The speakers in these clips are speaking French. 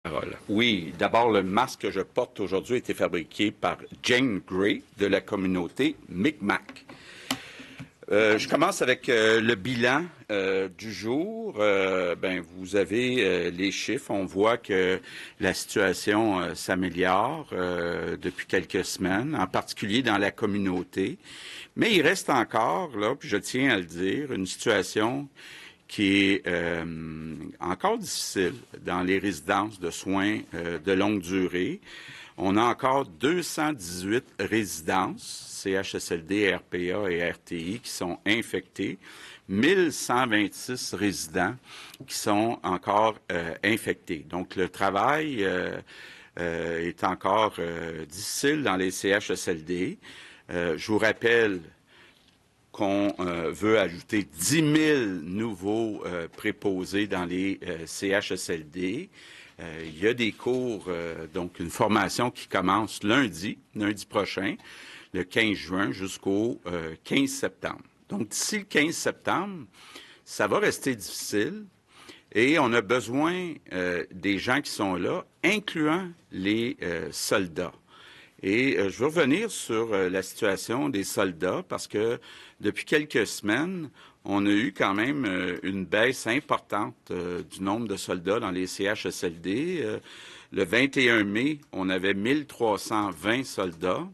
Parole. Oui, d'abord, le masque que je porte aujourd'hui a été fabriqué par Jane Gray de la communauté Micmac. Je commence avec le bilan du jour. Vous avez les chiffres. On voit que la situation s'améliore depuis quelques semaines, en particulier dans la communauté. Mais il reste encore, là, puis je tiens à le dire, une situation qui est encore difficile dans les résidences de soins de longue durée. On a encore 218 résidences, CHSLD, RPA et RTI, qui sont infectées, 1126 résidents qui sont encore infectés. Donc, le travail est encore difficile dans les CHSLD. Je vous rappelle qu'on veut ajouter 10 000 nouveaux préposés dans les CHSLD. Il y a des cours, donc une formation qui commence lundi prochain, le 15 juin jusqu'au 15 septembre. Donc, d'ici le 15 septembre, ça va rester difficile et on a besoin des gens qui sont là, incluant les soldats. Et je veux revenir sur la situation des soldats parce que depuis quelques semaines, on a eu quand même une baisse importante du nombre de soldats dans les CHSLD. Le 21 mai, on avait 1320 soldats.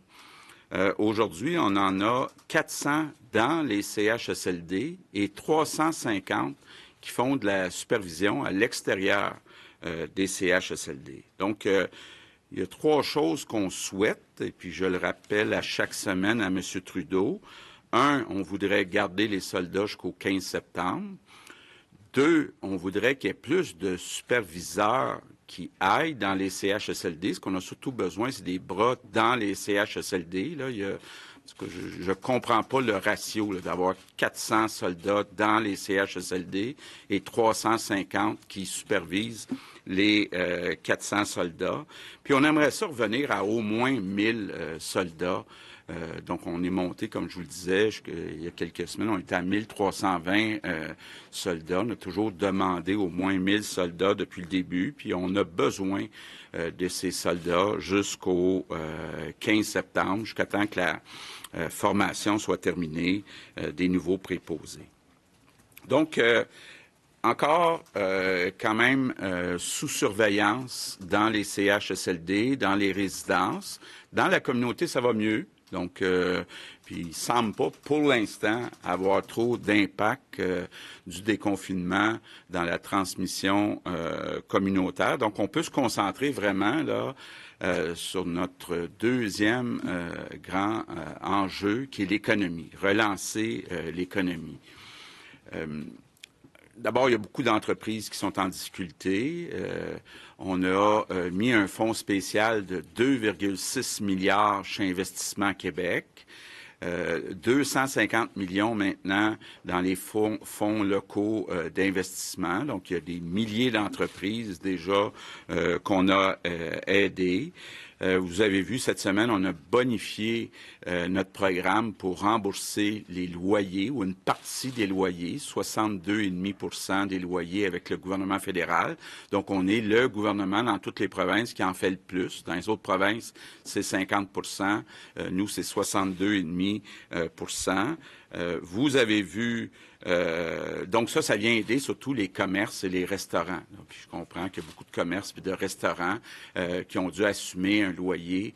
Aujourd'hui, on en a 400 dans les CHSLD et 350 qui font de la supervision à l'extérieur des CHSLD. Donc, il y a trois choses qu'on souhaite, et puis je le rappelle à chaque semaine à M. Trudeau. Un, on voudrait garder les soldats jusqu'au 15 septembre. Deux, on voudrait qu'il y ait plus de superviseurs qui aillent dans les CHSLD. Ce qu'on a surtout besoin, c'est des bras dans les CHSLD. Là, je ne comprends pas le ratio d'avoir 400 soldats dans les CHSLD et 350 qui supervisent les 400 soldats. Puis on aimerait ça revenir à au moins 1000 soldats. Donc, on est monté, comme je vous le disais, il y a quelques semaines, on était à 1320 soldats. On a toujours demandé au moins 1000 soldats depuis le début, puis on a besoin de ces soldats jusqu'au 15 septembre, jusqu'à temps que la formation soit terminée des nouveaux préposés. Donc, encore quand même sous surveillance dans les CHSLD, dans les résidences. Dans la communauté, ça va mieux. Donc, puis il ne semble pas, pour l'instant, avoir trop d'impact du déconfinement dans la transmission communautaire. Donc, on peut se concentrer vraiment là sur notre deuxième grand enjeu, qui est l'économie, relancer l'économie. D'abord, il y a beaucoup d'entreprises qui sont en difficulté. On a mis un fonds spécial de 2,6 milliards chez Investissement Québec. 250 millions maintenant dans les fonds locaux d'investissement. Donc, il y a des milliers d'entreprises déjà qu'on a aidées. Vous avez vu, cette semaine, on a bonifié notre programme pour rembourser les loyers ou une partie des loyers, 62,5 % des loyers avec le gouvernement fédéral. Donc, on est le gouvernement dans toutes les provinces qui en fait le plus. Dans les autres provinces, c'est 50 %. Nous, c'est 62,5 %. Vous avez vu, donc ça vient aider surtout les commerces et les restaurants. Donc, je comprends qu'il y a beaucoup de commerces et de restaurants qui ont dû assumer un loyer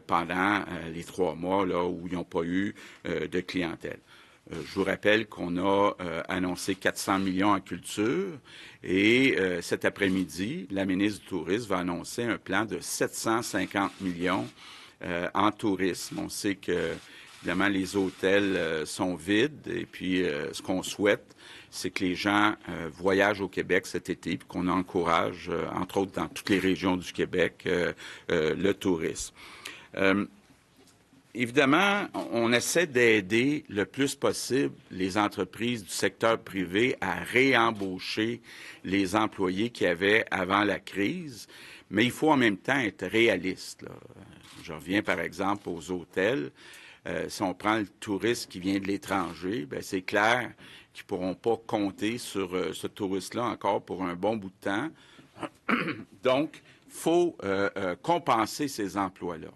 pendant les 3 mois là, où ils n'ont pas eu de clientèle. Je vous rappelle qu'on a annoncé 400 millions en culture et cet après-midi, la ministre du Tourisme va annoncer un plan de 750 millions en tourisme. On sait que évidemment, les hôtels sont vides et puis ce qu'on souhaite, c'est que les gens voyagent au Québec cet été puis qu'on encourage, entre autres dans toutes les régions du Québec, le tourisme. Évidemment, on essaie d'aider le plus possible les entreprises du secteur privé à réembaucher les employés qu'il y avait avant la crise, mais il faut en même temps être réaliste, là. Je reviens par exemple aux hôtels. Si on prend le touriste qui vient de l'étranger, bien, c'est clair qu'ils ne pourront pas compter sur ce touriste-là encore pour un bon bout de temps. Donc, il faut compenser ces emplois-là.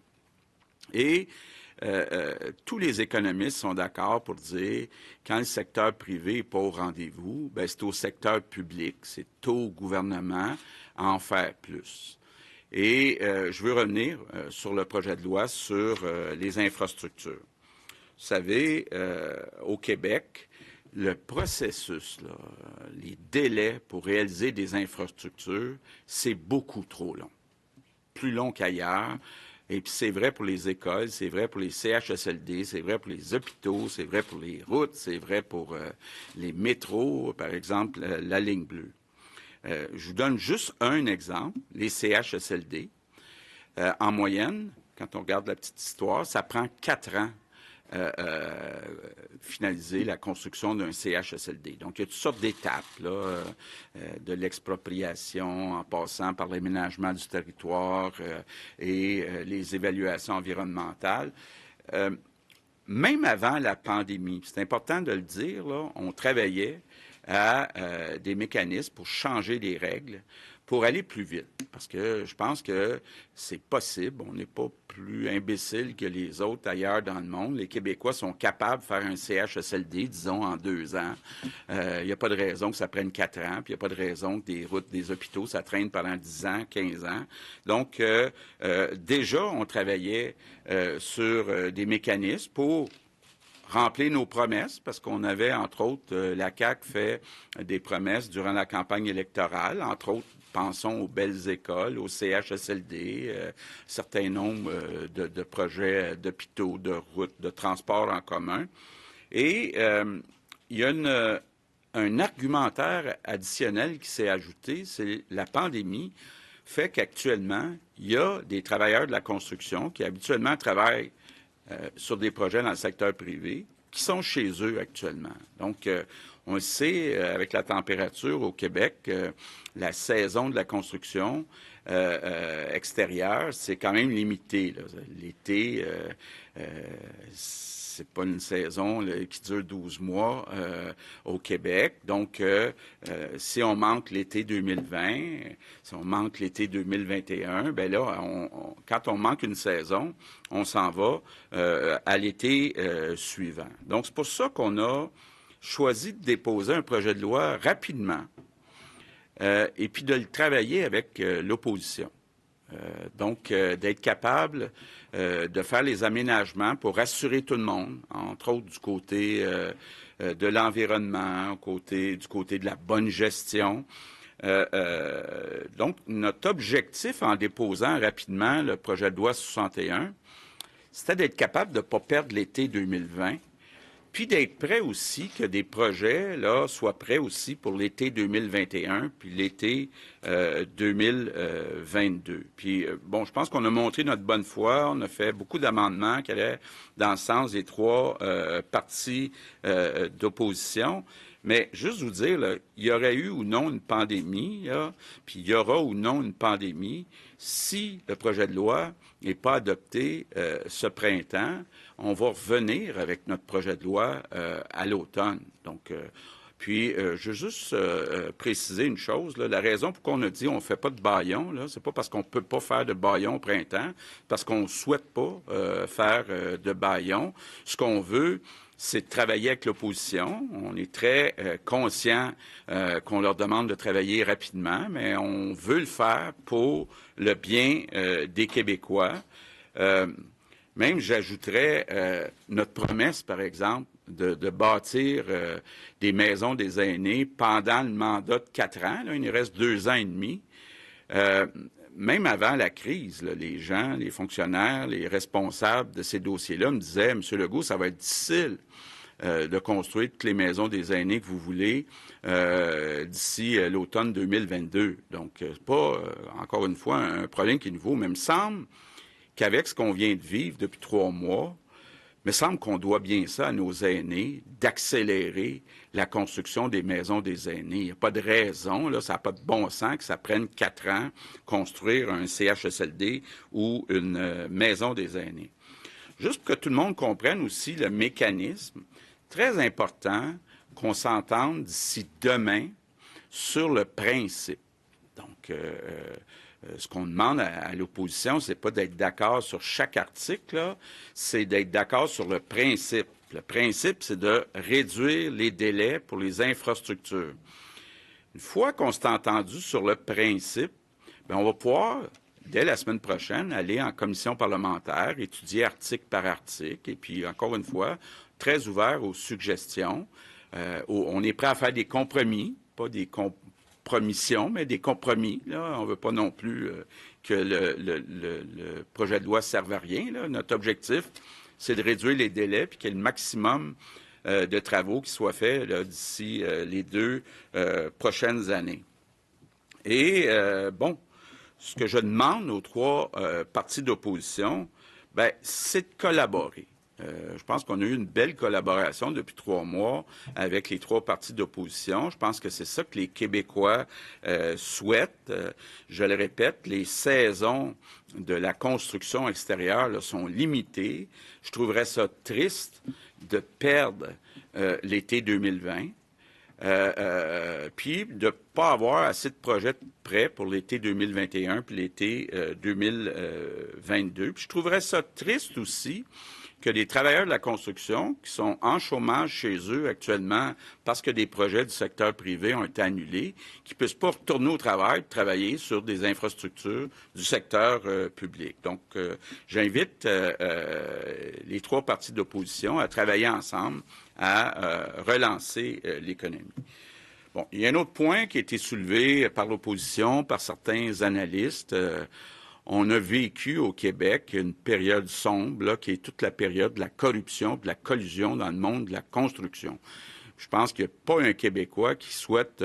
Et tous les économistes sont d'accord pour dire quand le secteur privé n'est pas au rendez-vous, ben c'est au secteur public, c'est au gouvernement à en faire plus. Et je veux revenir sur le projet de loi sur les infrastructures. Vous savez, au Québec, le processus, là, les délais pour réaliser des infrastructures, c'est beaucoup trop long. Plus long qu'ailleurs. Et puis c'est vrai pour les écoles, c'est vrai pour les CHSLD, c'est vrai pour les hôpitaux, c'est vrai pour les routes, c'est vrai pour les métros, par exemple, la ligne bleue. Je vous donne juste un exemple, les CHSLD. En moyenne, quand on regarde la petite histoire, ça prend 4 ans finaliser la construction d'un CHSLD. Donc, il y a toutes sortes d'étapes, là, de l'expropriation en passant par l'aménagement du territoire et les évaluations environnementales. Même avant la pandémie, c'est important de le dire, là, on travaillait à des mécanismes pour changer les règles, pour aller plus vite. Parce que je pense que c'est possible. On n'est pas plus imbécile que les autres ailleurs dans le monde. Les Québécois sont capables de faire un CHSLD, disons, en 2 ans. Il n'y a pas de raison que ça prenne 4 ans, puis il n'y a pas de raison que des routes, des hôpitaux, ça traîne pendant 10 ans, 15 ans. Donc, déjà, on travaillait sur des mécanismes pour remplir nos promesses, parce qu'on avait, entre autres, la CAQ fait des promesses durant la campagne électorale, entre autres, pensons aux belles écoles, aux CHSLD, certains nombres de projets d'hôpitaux, de routes, de transports en commun. Et il y a un argumentaire additionnel qui s'est ajouté, c'est la pandémie fait qu'actuellement, il y a des travailleurs de la construction qui habituellement travaillent sur des projets dans le secteur privé qui sont chez eux actuellement. Donc, on le sait, avec la température au Québec, la saison de la construction extérieure, c'est quand même limité. L'été, c'est pas une saison là, qui dure 12 mois au Québec. Donc, si on manque l'été 2020, si on manque l'été 2021, ben là, quand on manque une saison, on s'en va à l'été suivant. Donc, c'est pour ça qu'on a choisi de déposer un projet de loi rapidement et puis de le travailler avec l'opposition. Donc, d'être capable de faire les aménagements pour rassurer tout le monde, entre autres du côté de l'environnement, du côté de la bonne gestion. Donc, notre objectif en déposant rapidement le projet de loi 61, c'était d'être capable de ne pas perdre l'été 2020, puis d'être prêt aussi, que des projets là soient prêts aussi pour l'été 2021, puis l'été 2022. Puis, bon, je pense qu'on a montré notre bonne foi. On a fait beaucoup d'amendements qui allaient dans le sens des 3 partis d'opposition. Mais juste vous dire, là, il y aurait eu ou non une pandémie, là, puis il y aura ou non une pandémie, si le projet de loi n'est pas adopté ce printemps, on va revenir avec notre projet de loi à l'automne. Donc, puis, je veux juste préciser une chose. Là, la raison pour qu'on a dit on ne fait pas de bâillon, là, c'est pas parce qu'on ne peut pas faire de bâillon au printemps, parce qu'on ne souhaite pas faire de bâillon. Ce qu'on veut, c'est de travailler avec l'opposition. On est très conscient qu'on leur demande de travailler rapidement, mais on veut le faire pour le bien des Québécois. Même, j'ajouterais notre promesse, par exemple, de bâtir des maisons des aînés pendant le mandat de 4 ans. Là, il nous reste 2 ans et demi. Même avant la crise, là, les gens, les fonctionnaires, les responsables de ces dossiers-là me disaient, M. Legault, ça va être difficile de construire toutes les maisons des aînés que vous voulez d'ici l'automne 2022. Donc, c'est pas, encore une fois, un problème qui est nouveau, mais il me semble qu'avec ce qu'on vient de vivre depuis 3 mois, il me semble qu'on doit bien ça à nos aînés, d'accélérer la construction des maisons des aînés. Il n'y a pas de raison, là, ça n'a pas de bon sens que ça prenne 4 ans construire un CHSLD ou une maison des aînés. Juste pour que tout le monde comprenne aussi le mécanisme, très important qu'on s'entende d'ici demain sur le principe. Donc, ce qu'on demande à l'opposition, c'est pas d'être d'accord sur chaque article, c'est d'être d'accord sur le principe. Le principe, c'est de réduire les délais pour les infrastructures. Une fois qu'on s'est entendu sur le principe, bien, on va pouvoir, dès la semaine prochaine, aller en commission parlementaire, étudier article par article, et puis, encore une fois, très ouvert aux suggestions. On est prêt à faire des compromis, pas des compromissions, mais des compromis. Là. On ne veut pas non plus que le projet de loi serve à rien. Là. Notre objectif, c'est de réduire les délais puis qu'il y ait le maximum de travaux qui soient faits d'ici les 2 prochaines années. Et, bon, ce que je demande aux 3 partis d'opposition, bien, c'est de collaborer. Je pense qu'on a eu une belle collaboration depuis 3 mois avec les 3 partis d'opposition. Je pense que c'est ça que les Québécois souhaitent. Je le répète, les saisons de la construction extérieure là, sont limitées. Je trouverais ça triste de perdre l'été 2020. Puis de ne pas avoir assez de projets prêts pour l'été 2021 puis l'été 2022. Puis je trouverais ça triste aussi que des travailleurs de la construction qui sont en chômage chez eux actuellement parce que des projets du secteur privé ont été annulés, qui ne puissent pas retourner au travail, travailler sur des infrastructures du secteur public. Donc, j'invite les 3 partis d'opposition à travailler ensemble à relancer l'économie. Bon, il y a un autre point qui a été soulevé par l'opposition, par certains analystes. On a vécu au Québec une période sombre, là, qui est toute la période de la corruption, de la collusion dans le monde de la construction. Je pense qu'il n'y a pas un Québécois qui souhaite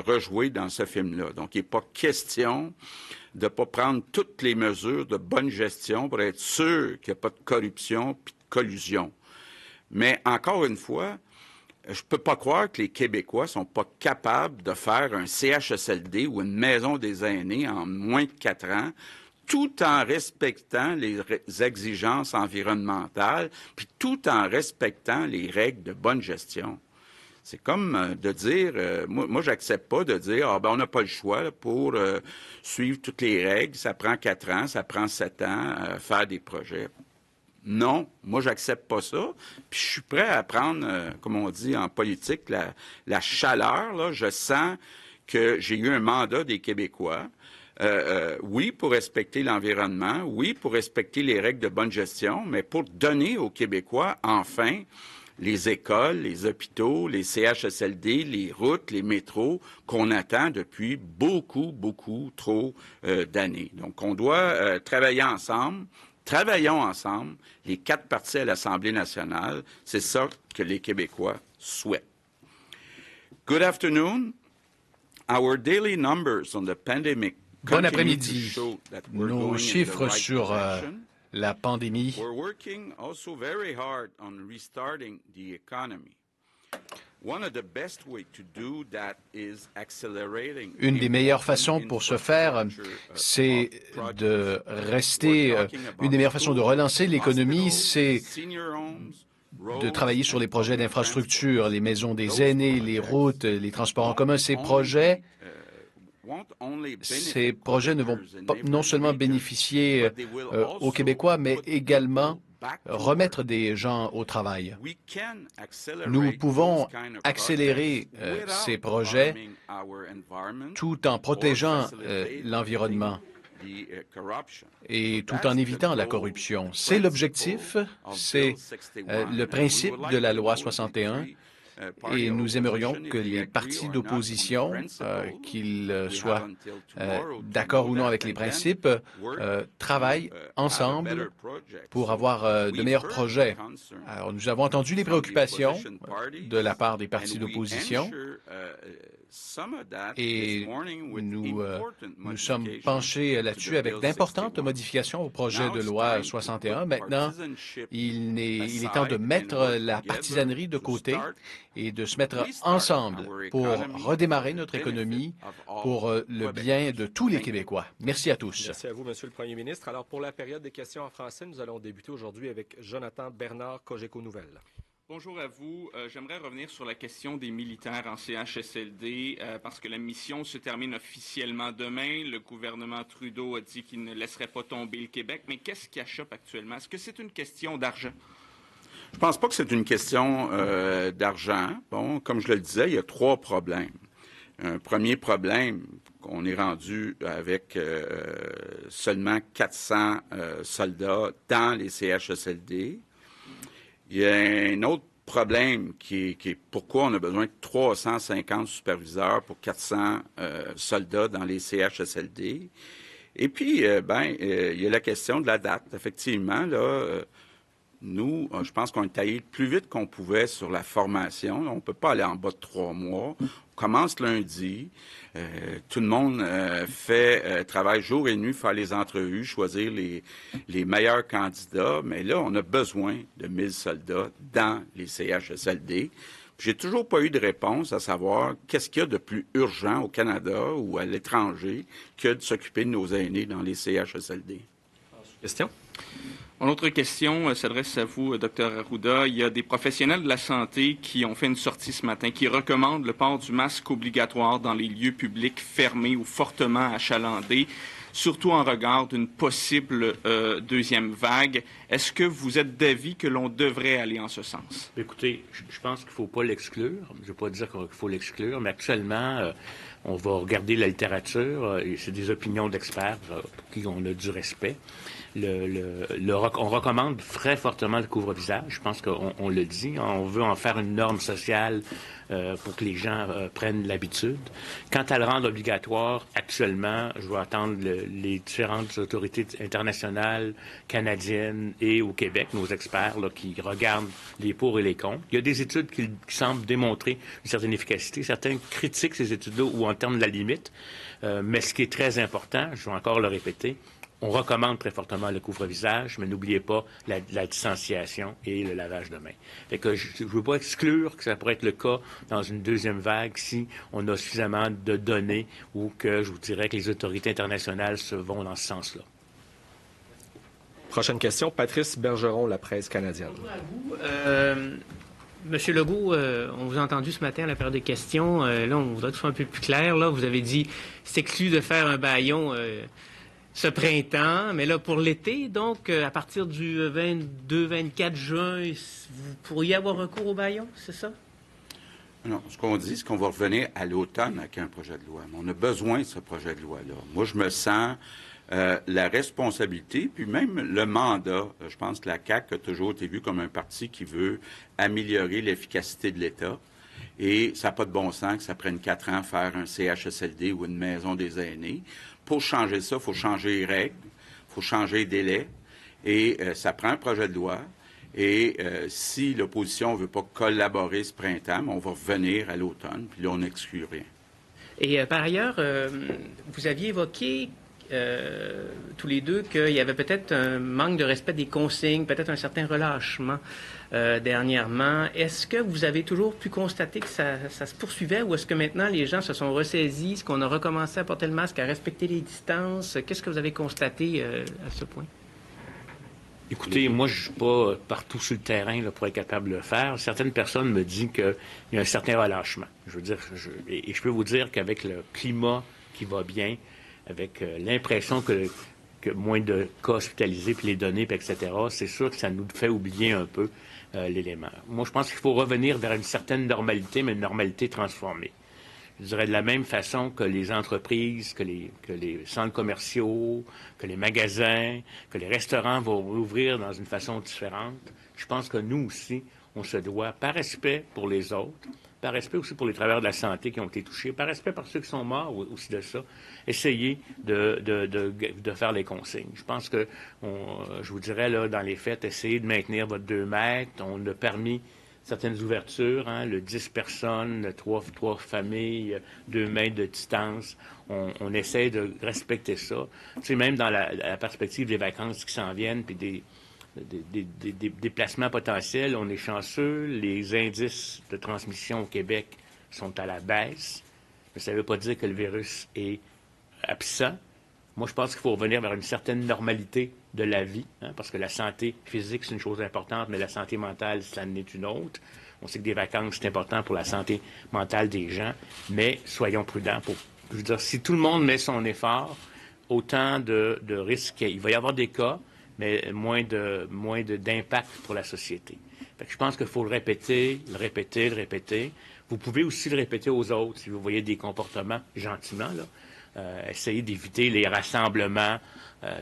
rejouer dans ce film-là. Donc, il n'est pas question de ne pas prendre toutes les mesures de bonne gestion pour être sûr qu'il n'y a pas de corruption puis de collusion. Mais encore une fois, je ne peux pas croire que les Québécois ne sont pas capables de faire un CHSLD ou une maison des aînés en moins de 4 ans, tout en respectant les exigences environnementales, puis tout en respectant les règles de bonne gestion. C'est comme de dire, moi j'accepte pas de dire, on n'a pas le choix là, pour suivre toutes les règles, ça prend 4 ans, ça prend 7 ans, faire des projets. Non, moi j'accepte pas ça. Puis je suis prêt à prendre, comme on dit en politique, la chaleur. Là. Je sens que j'ai eu un mandat des Québécois. Oui, pour respecter l'environnement, oui, pour respecter les règles de bonne gestion, mais pour donner aux Québécois, enfin, les écoles, les hôpitaux, les CHSLD, les routes, les métros qu'on attend depuis beaucoup, beaucoup trop d'années. Donc, on doit travailler ensemble. Travaillons ensemble, les 4 partis à l'Assemblée nationale. C'est ça que les Québécois souhaitent. Good afternoon. Our daily numbers on the pandemic. Bon après-midi. Nos chiffres sur la pandémie Une des meilleures façons pour ce faire, c'est de rester, une des meilleures façons de relancer l'économie, c'est de travailler sur les projets d'infrastructure, les maisons des aînés, les routes, les transports en commun. Ces projets ne vont pas non seulement bénéficier aux Québécois, mais également remettre des gens au travail. Nous pouvons accélérer ces projets tout en protégeant l'environnement et tout en évitant la corruption. C'est l'objectif, c'est le principe de la loi 61. Et nous aimerions que les partis d'opposition, qu'ils soient d'accord ou non avec les principes, travaillent ensemble pour avoir de meilleurs projets. Alors, nous avons entendu les préoccupations de la part des partis d'opposition et nous sommes penchés là-dessus avec d'importantes modifications au projet de loi 61. Maintenant, il est temps de mettre la partisanerie de côté et de se mettre ensemble pour redémarrer notre économie pour le bien de tous les Québécois. Merci à tous. Merci à vous, Monsieur le Premier ministre. Alors, pour la période des questions en français, nous allons débuter aujourd'hui avec Jonathan Bernard, Cogeco Nouvelles. Bonjour à vous. J'aimerais revenir sur la question des militaires en CHSLD parce que la mission se termine officiellement demain. Le gouvernement Trudeau a dit qu'il ne laisserait pas tomber le Québec. Mais qu'est-ce qui achoppe actuellement? Est-ce que c'est une question d'argent? Je pense pas que c'est une question d'argent. Bon, comme je le disais, il y a 3 problèmes. Un premier problème, qu'on est rendu avec seulement 400 soldats dans les CHSLD. Il y a un autre problème qui est pourquoi on a besoin de 350 superviseurs pour 400 soldats dans les CHSLD. Et puis, il y a la question de la date. Effectivement, là, nous, je pense qu'on est allé plus vite qu'on pouvait sur la formation. On ne peut pas aller en bas de 3 mois. On commence lundi. Tout le monde travaille jour et nuit, faire les entrevues, choisir les meilleurs candidats. Mais là, on a besoin de 1000 soldats dans les CHSLD. J'ai toujours pas eu de réponse à savoir qu'est-ce qu'il y a de plus urgent au Canada ou à l'étranger que de s'occuper de nos aînés dans les CHSLD. Question? Mon autre question s'adresse à vous, Dr. Arruda. Il y a des professionnels de la santé qui ont fait une sortie ce matin, qui recommandent le port du masque obligatoire dans les lieux publics fermés ou fortement achalandés, surtout en regard d'une possible deuxième vague. Est-ce que vous êtes d'avis que l'on devrait aller en ce sens? Écoutez, je pense qu'il ne faut pas l'exclure. Je ne veux pas dire qu'il faut l'exclure, mais actuellement, on va regarder la littérature, et c'est des opinions d'experts pour qui on a du respect. On recommande très fortement le couvre-visage. Je pense qu'on le dit. On veut en faire une norme sociale pour que les gens prennent l'habitude. Quant à le rendre obligatoire, actuellement, je vais attendre les différentes autorités internationales, canadiennes et au Québec, nos experts là, qui regardent les pour et les contre. Il y a des études qui semblent démontrer une certaine efficacité. Certains critiquent ces études-là ou en termes de la limite. Mais ce qui est très important, je vais encore le répéter, on recommande très fortement le couvre-visage, mais n'oubliez pas la distanciation et le lavage de mains. Fait que je ne veux pas exclure que ça pourrait être le cas dans une deuxième vague si on a suffisamment de données ou que je vous dirais que les autorités internationales se vont dans ce sens-là. Prochaine question, Patrice Bergeron, La Presse canadienne. Bonjour à vous. Monsieur Legault, on vous a entendu ce matin à la période des questions. Là, on voudrait que ce soit un peu plus clair. Là, vous avez dit c'est exclu de faire un bâillon ce printemps, mais là, pour l'été, donc, à partir du 22-24 juin, vous pourriez avoir recours au bâillon, c'est ça? Non, ce qu'on dit, c'est qu'on va revenir à l'automne avec un projet de loi. Mais on a besoin de ce projet de loi-là. Moi, je me sens la responsabilité, puis même le mandat. Je pense que la CAQ a toujours été vue comme un parti qui veut améliorer l'efficacité de l'État. Et ça n'a pas de bon sens que ça prenne 4 ans à faire un CHSLD ou une maison des aînés. Pour changer ça, il faut changer les règles, il faut changer les délais. Et ça prend un projet de loi. Et si l'opposition ne veut pas collaborer ce printemps, on va revenir à l'automne, puis là, on n'exclut rien. Et par ailleurs, vous aviez évoqué tous les deux qu'il y avait peut-être un manque de respect des consignes, peut-être un certain relâchement dernièrement. Est-ce que vous avez toujours pu constater que ça se poursuivait ou est-ce que maintenant les gens se sont ressaisis, est-ce qu'on a recommencé à porter le masque, à respecter les distances? Qu'est-ce que vous avez constaté à ce point? Écoutez, moi, je ne suis pas partout sur le terrain là, pour être capable de le faire. Certaines personnes me disent qu'il y a un certain relâchement. Je veux dire, et je peux vous dire qu'avec le climat qui va bien, avec l'impression que moins de cas hospitalisés, puis les données, puis etc., c'est sûr que ça nous fait oublier un peu l'élément. Moi, je pense qu'il faut revenir vers une certaine normalité, mais une normalité transformée. Je dirais de la même façon que les entreprises, que les centres commerciaux, que les magasins, que les restaurants vont ouvrir dans une façon différente. Je pense que nous aussi, on se doit, par respect pour les autres, par respect aussi pour les travailleurs de la santé qui ont été touchés, par respect pour ceux qui sont morts aussi de ça, essayer de faire les consignes. Je pense que, je vous dirais, là, dans les faits, essayez de maintenir votre 2 mètres. On a permis certaines ouvertures, le 10 personnes, 3 familles, 2 mètres de distance. On essaie de respecter ça. Tu sais, même dans la perspective des vacances qui s'en viennent, puis des déplacements potentiels, on est chanceux. Les indices de transmission au Québec sont à la baisse. Mais ça ne veut pas dire que le virus est absent. Moi, je pense qu'il faut revenir vers une certaine normalité de la vie, parce que la santé physique, c'est une chose importante, mais la santé mentale, ça en est une autre. On sait que des vacances, c'est important pour la santé mentale des gens, mais soyons prudents. Je veux dire, si tout le monde met son effort, autant de risques, il va y avoir des cas, mais moins d'impact pour la société. Fait que je pense qu'il faut le répéter. Vous pouvez aussi le répéter aux autres si vous voyez des comportements gentiment, là. Essayez d'éviter les rassemblements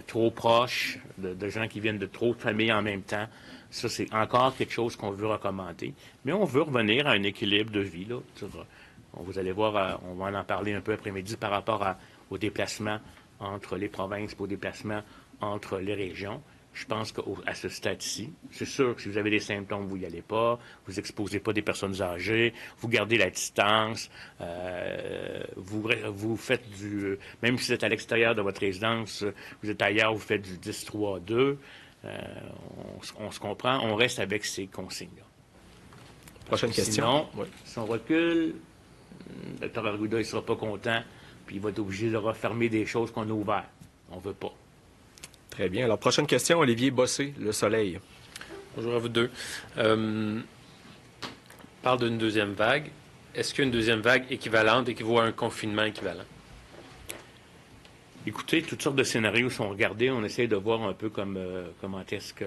trop proches de gens qui viennent de trop de familles en même temps. Ça, c'est encore quelque chose qu'on veut recommander. Mais on veut revenir à un équilibre de vie, là. Vous allez voir, on va en parler un peu après-midi par rapport aux déplacements entre les provinces, aux déplacements entre les régions. Je pense qu'à ce stade-ci, c'est sûr que si vous avez des symptômes, vous n'y allez pas, vous exposez pas des personnes âgées, vous gardez la distance, vous faites même si vous êtes à l'extérieur de votre résidence, vous êtes ailleurs, vous faites du 10-3-2, on se comprend, on reste avec ces consignes-là. Prochaine question. Sinon, si on recule, le Dr. Arruda, il ne sera pas content, puis il va être obligé de refermer des choses qu'on a ouvertes. On ne veut pas. Très bien. Alors, prochaine question, Olivier Bossé, Le Soleil. Bonjour à vous deux. Parle d'une deuxième vague. Est-ce qu'une deuxième vague équivalente équivaut à un confinement équivalent? Écoutez, toutes sortes de scénarios sont regardés. On essaie de voir un peu comment est-ce que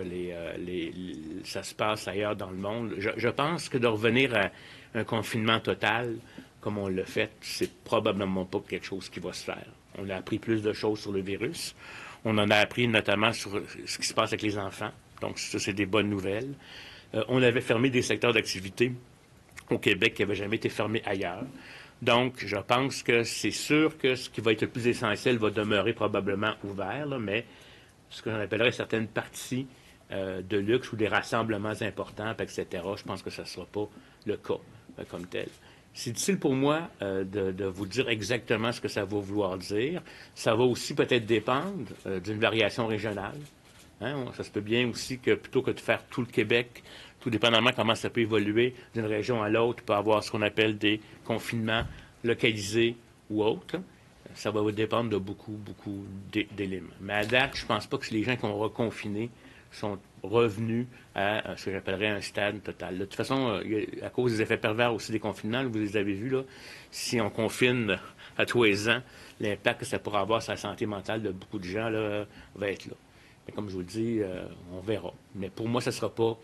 ça se passe ailleurs dans le monde. Je pense que de revenir à un confinement total, comme on l'a fait, c'est probablement pas quelque chose qui va se faire. On a appris plus de choses sur le virus. On en a appris notamment sur ce qui se passe avec les enfants. Donc, ça, c'est des bonnes nouvelles. On avait fermé des secteurs d'activité au Québec qui n'avaient jamais été fermés ailleurs. Donc, je pense que c'est sûr que ce qui va être le plus essentiel va demeurer probablement ouvert, là, mais ce que j'en appellerais certaines parties de luxe ou des rassemblements importants, etc., je pense que ça ne sera pas le cas comme tel. C'est difficile pour moi de vous dire exactement ce que ça va vouloir dire. Ça va aussi peut-être dépendre d'une variation régionale. Ça se peut bien aussi que plutôt que de faire tout le Québec, tout dépendamment comment ça peut évoluer d'une région à l'autre, peut avoir ce qu'on appelle des confinements localisés ou autres. Ça va dépendre de beaucoup d'éléments. Mais à date, je ne pense pas que les gens qui ont reconfiné sont revenus à ce que j'appellerais un stade total. De toute façon, à cause des effets pervers aussi des confinements, vous les avez vus, là, si on confine à tous les ans, l'impact que ça pourra avoir sur la santé mentale de beaucoup de gens là, va être là. Mais comme je vous le dis, on verra. Mais pour moi, ça ne sera pas...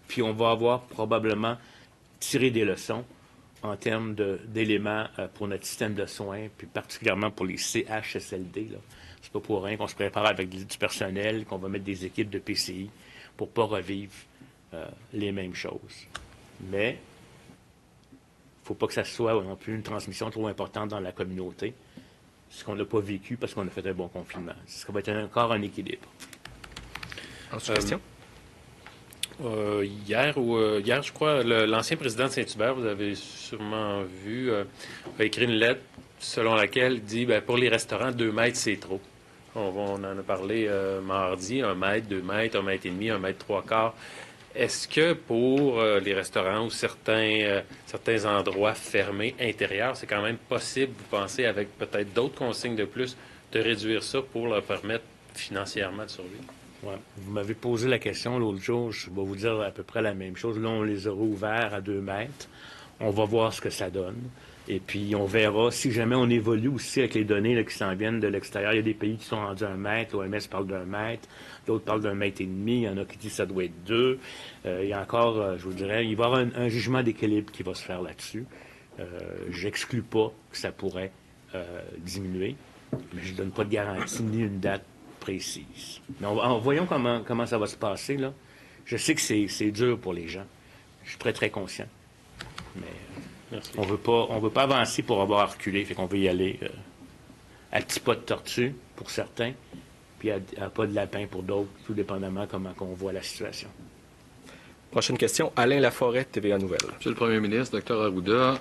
Puis on va avoir probablement tiré des leçons en termes d'éléments pour notre système de soins, puis particulièrement pour les CHSLD, là. C'est pas pour rien qu'on se prépare avec du personnel, qu'on va mettre des équipes de PCI pour ne pas revivre les mêmes choses. Mais il ne faut pas que ça soit non plus une transmission trop importante dans la communauté, ce qu'on n'a pas vécu parce qu'on a fait un bon confinement. Ça va être encore un équilibre. Ensuite, question? Hier, je crois, l'ancien président de Saint-Hubert, vous avez sûrement vu, a écrit une lettre selon laquelle il dit pour les restaurants, 2 mètres, c'est trop. On en a parlé mardi, 1 mètre, 2 mètres, 1 mètre et demi, 1 mètre 3/4. Est-ce que pour les restaurants ou certains endroits fermés intérieurs, c'est quand même possible, vous pensez, avec peut-être d'autres consignes de plus, de réduire ça pour leur permettre financièrement de survivre? Ouais. Vous m'avez posé la question l'autre jour, je vais vous dire à peu près la même chose. Là, on les aura ouverts à 2 mètres. On va voir ce que ça donne. Et puis, on verra si jamais on évolue aussi avec les données là, qui s'en viennent de l'extérieur. Il y a des pays qui sont rendus à 1 mètre. L'OMS parle d'1 mètre. D'autres parlent d'1,5 mètre. Il y en a qui disent que ça doit être 2. Il y a encore, je vous dirais, il va y avoir un jugement d'équilibre qui va se faire là-dessus. J'exclus pas que ça pourrait diminuer, mais je ne donne pas de garantie ni une date précise. Mais voyons comment ça va se passer, là. Je sais que c'est dur pour les gens. Je suis très conscient. Mais on veut pas avancer pour avoir reculé. Fait qu'on veut y aller à petits pas de tortue pour certains, puis à pas de lapin pour d'autres, tout dépendamment comment on voit la situation. Prochaine question, Alain Laforêt, TVA Nouvelles. Monsieur le Premier ministre, Dr. Arruda,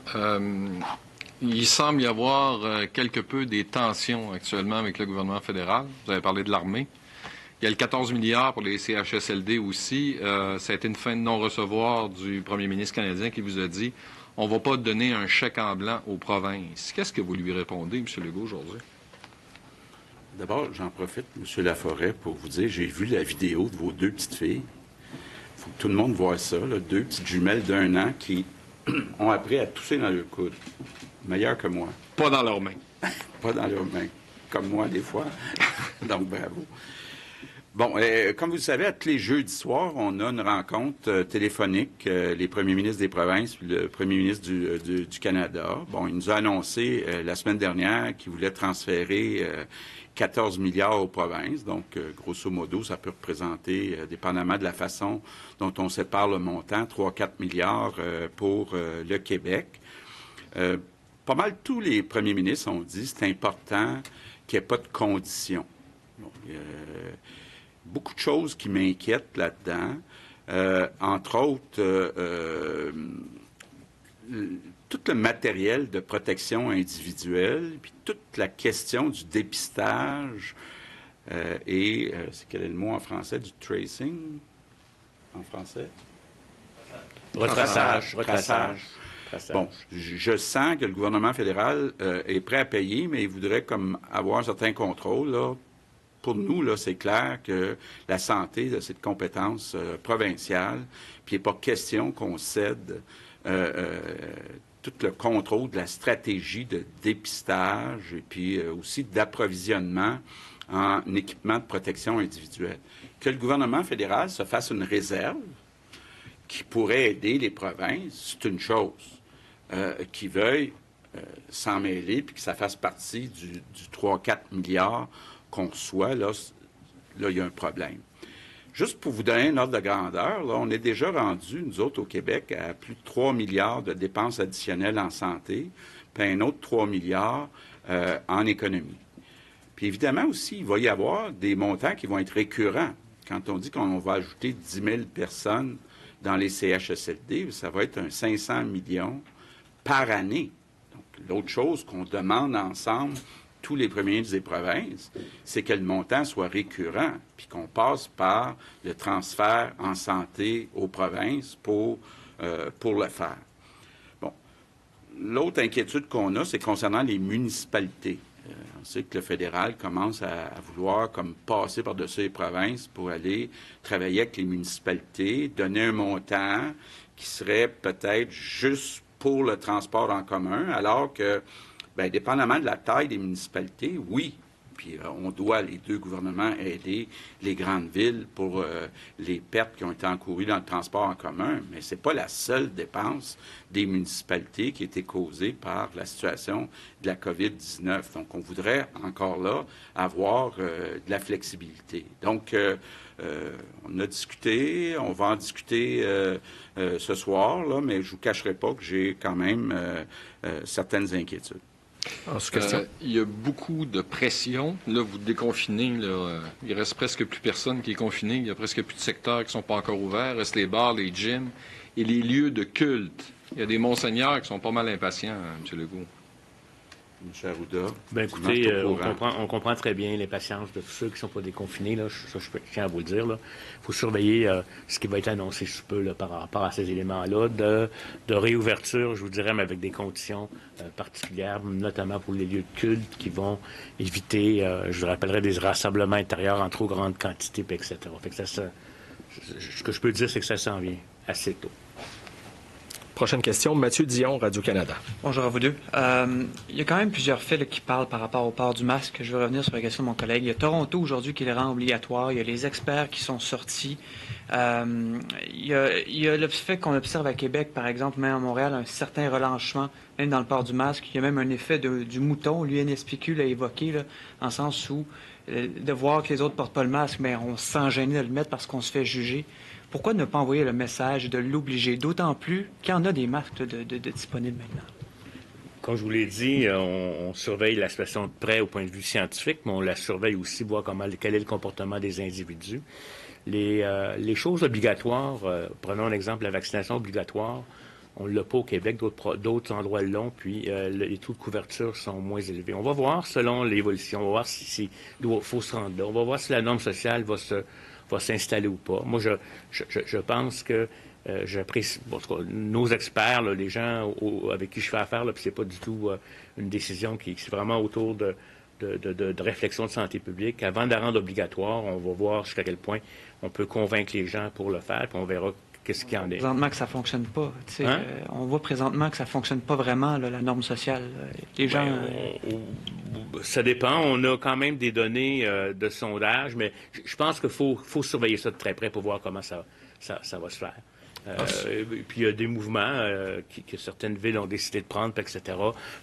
il semble y avoir quelque peu des tensions actuellement avec le gouvernement fédéral. Vous avez parlé de l'armée. Il y a le 14 milliards pour les CHSLD aussi. Ça a été une fin de non-recevoir du premier ministre canadien qui vous a dit on ne va pas donner un chèque en blanc aux provinces. Qu'est-ce que vous lui répondez, M. Legault, aujourd'hui? D'abord, j'en profite, M. Laforêt, pour vous dire, j'ai vu la vidéo de vos 2 petites filles. Il faut que tout le monde voie ça, là, 2 petites jumelles d'1 an qui ont appris à tousser dans leur coude. Meilleures que moi. Pas dans leurs mains. Pas dans leurs mains. Comme moi, des fois. Donc, bravo. Bon, comme vous le savez, à tous les jeudis soirs, on a une rencontre téléphonique, les premiers ministres des provinces puis le premier ministre du Canada. Bon, il nous a annoncé la semaine dernière qu'il voulait transférer 14 milliards aux provinces. Donc, grosso modo, ça peut représenter, dépendamment de la façon dont on sépare le montant, 3-4 milliards pour le Québec. Pas mal tous les premiers ministres ont dit que c'est important qu'il n'y ait pas de conditions. Bon, beaucoup de choses qui m'inquiètent là-dedans. Entre autres, tout le matériel de protection individuelle, puis toute la question du dépistage et, c'est quel est le mot en français, du tracing en français? Retraçage. Bon, je sens que le gouvernement fédéral est prêt à payer, mais il voudrait comme avoir un certain contrôle, là. Pour nous, là, c'est clair que la santé, là, c'est de compétence provinciale, puis il n'est pas question qu'on cède tout le contrôle de la stratégie de dépistage et puis aussi d'approvisionnement en équipement de protection individuelle. Que le gouvernement fédéral se fasse une réserve qui pourrait aider les provinces, c'est une chose. Qui veuille s'en mêler puis que ça fasse partie du 3-4 milliards qu'on reçoit, là, il y a un problème. Juste pour vous donner un ordre de grandeur, là, on est déjà rendu, nous autres, au Québec, à plus de 3 milliards de dépenses additionnelles en santé, puis un autre 3 milliards en économie. Puis évidemment aussi, il va y avoir des montants qui vont être récurrents. Quand on dit qu'on va ajouter 10 000 personnes dans les CHSLD, ça va être un 500 millions par année. Donc, l'autre chose qu'on demande ensemble, tous les premiers ministres des provinces, c'est que le montant soit récurrent, puis qu'on passe par le transfert en santé aux provinces pour le faire. Bon. L'autre inquiétude qu'on a, c'est concernant les municipalités. On sait que le fédéral commence à vouloir comme passer par-dessus les provinces pour aller travailler avec les municipalités, donner un montant qui serait peut-être juste pour le transport en commun, alors que, bien, dépendamment de la taille des municipalités, oui, puis on doit, les 2 gouvernements, aider les grandes villes pour les pertes qui ont été encourues dans le transport en commun, mais ce n'est pas la seule dépense des municipalités qui a été causée par la situation de la COVID-19. Donc, on voudrait encore là avoir de la flexibilité. Donc, on a discuté, on va en discuter ce soir, là, mais je ne vous cacherai pas que j'ai quand même certaines inquiétudes. Il y a beaucoup de pression. Là, vous déconfinez. Là, il reste presque plus personne qui est confiné. Il y a presque plus de secteurs qui ne sont pas encore ouverts. Il reste les bars, les gyms et les lieux de culte. Il y a des monseigneurs qui sont pas mal impatients, M. Legault. M. Arruda. Bien, écoutez, on comprend très bien l'impatience de tous ceux qui ne sont pas déconfinés. Là. Ça, je tiens à vous le dire. Il faut surveiller ce qui va être annoncé sous peu là, par rapport à ces éléments-là de réouverture, je vous dirais, mais avec des conditions particulières, notamment pour les lieux de culte qui vont éviter, je vous rappellerai, des rassemblements intérieurs en trop grande quantité, etc. Fait que ce que je peux dire, c'est que ça s'en vient assez tôt. Prochaine question, Mathieu Dion, Radio-Canada. Bonjour à vous deux. Il y a quand même plusieurs faits là, qui parlent par rapport au port du masque. Je vais revenir sur la question de mon collègue. Il y a Toronto aujourd'hui qui le rend obligatoire. Il y a les experts qui sont sortis. Il y a le fait qu'on observe à Québec, par exemple, même à Montréal, un certain relâchement, même dans le port du masque. Il y a même un effet du mouton. L'UNSPQ l'a évoqué, là, en sens où de voir que les autres ne portent pas le masque, mais on se sent gêné de le mettre parce qu'on se fait juger. Pourquoi ne pas envoyer le message de l'obliger, d'autant plus qu'il y en a des masques de disponibles maintenant? Comme je vous l'ai dit, on surveille la situation de près au point de vue scientifique, mais on la surveille aussi, voir quel est le comportement des individus. Les choses obligatoires, prenons un exemple, la vaccination obligatoire, on ne l'a pas au Québec, d'autres endroits l'ont, puis les taux de couverture sont moins élevés. On va voir selon l'évolution, on va voir s'il faut se rendre là, on va voir si la norme sociale va s'installer ou pas. Moi, je pense que j'apprécie nos experts, là, les gens avec qui je fais affaire, puis c'est pas du tout une décision qui est vraiment autour de réflexion de santé publique. Avant de la rendre obligatoire, on va voir jusqu'à quel point on peut convaincre les gens pour le faire, puis on verra qu'est-ce qu'il y en est. Présentement que ça fonctionne pas. On voit présentement que ça fonctionne pas vraiment, là, la norme sociale. Les gens... Ça dépend. On a quand même des données de sondage, mais je pense qu'il faut surveiller ça de très près pour voir comment ça va se faire. Puis il y a des mouvements que certaines villes ont décidé de prendre, etc.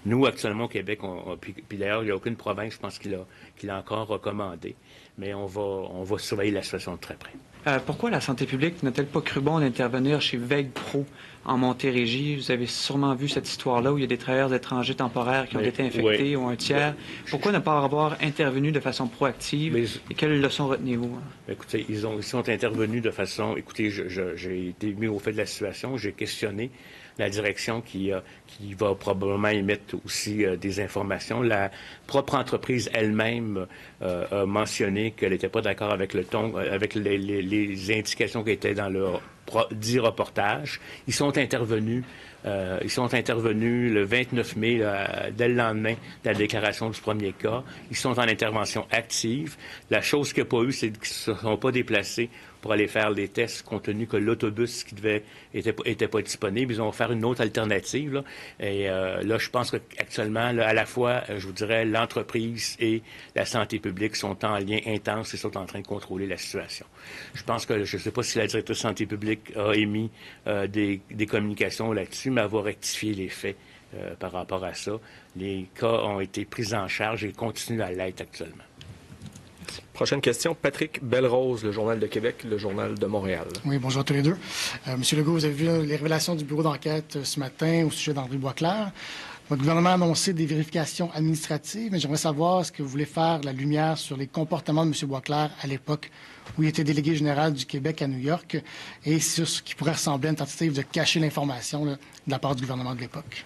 Nous, actuellement, au Québec, puis d'ailleurs, il n'y a aucune province, je pense, qui l'a encore recommandé. Mais on va surveiller la situation de très près. Pourquoi la santé publique n'a-t-elle pas cru bon d'intervenir chez Veille Pro en Montérégie? Vous avez sûrement vu cette histoire-là où il y a des travailleurs étrangers temporaires qui ont été infectés ou un tiers. Pourquoi ne pas avoir intervenu de façon proactive? Et quelles leçons retenez-vous? Écoutez, ils sont intervenus de façon... Écoutez, j'ai été mis au fait de la situation, j'ai questionné la direction qui va probablement émettre aussi des informations. La propre entreprise elle-même a mentionné qu'elle n'était pas d'accord avec le ton, avec les indications qui étaient dans le dit reportage. Ils sont intervenus le 29 mai, dès le lendemain de la déclaration du premier cas. Ils sont en intervention active. La chose qu'il n'y a pas eu, c'est qu'ils ne se sont pas déplacés pour aller faire les tests, compte tenu que l'autobus qui était pas disponible. Ils ont offert une autre alternative. Là. Et là, je pense qu'actuellement, à la fois, je vous dirais, l'entreprise et la santé publique sont en lien intense et sont en train de contrôler la situation. Je pense que, je ne sais pas si la directrice de santé publique a émis des communications là-dessus, mais elle va rectifier les faits par rapport à ça. Les cas ont été pris en charge et continuent à l'être actuellement. Prochaine question, Patrick Belrose, le Journal de Québec, le Journal de Montréal. Oui, bonjour à tous les deux. Monsieur Legault, vous avez vu les révélations du bureau d'enquête ce matin au sujet d'Henri Boisclair. Votre gouvernement a annoncé des vérifications administratives, mais j'aimerais savoir est-ce que vous voulez faire la lumière sur les comportements de M. Boisclair à l'époque où il était délégué général du Québec à New York et sur ce qui pourrait ressembler à une tentative de cacher l'information de la part du gouvernement de l'époque.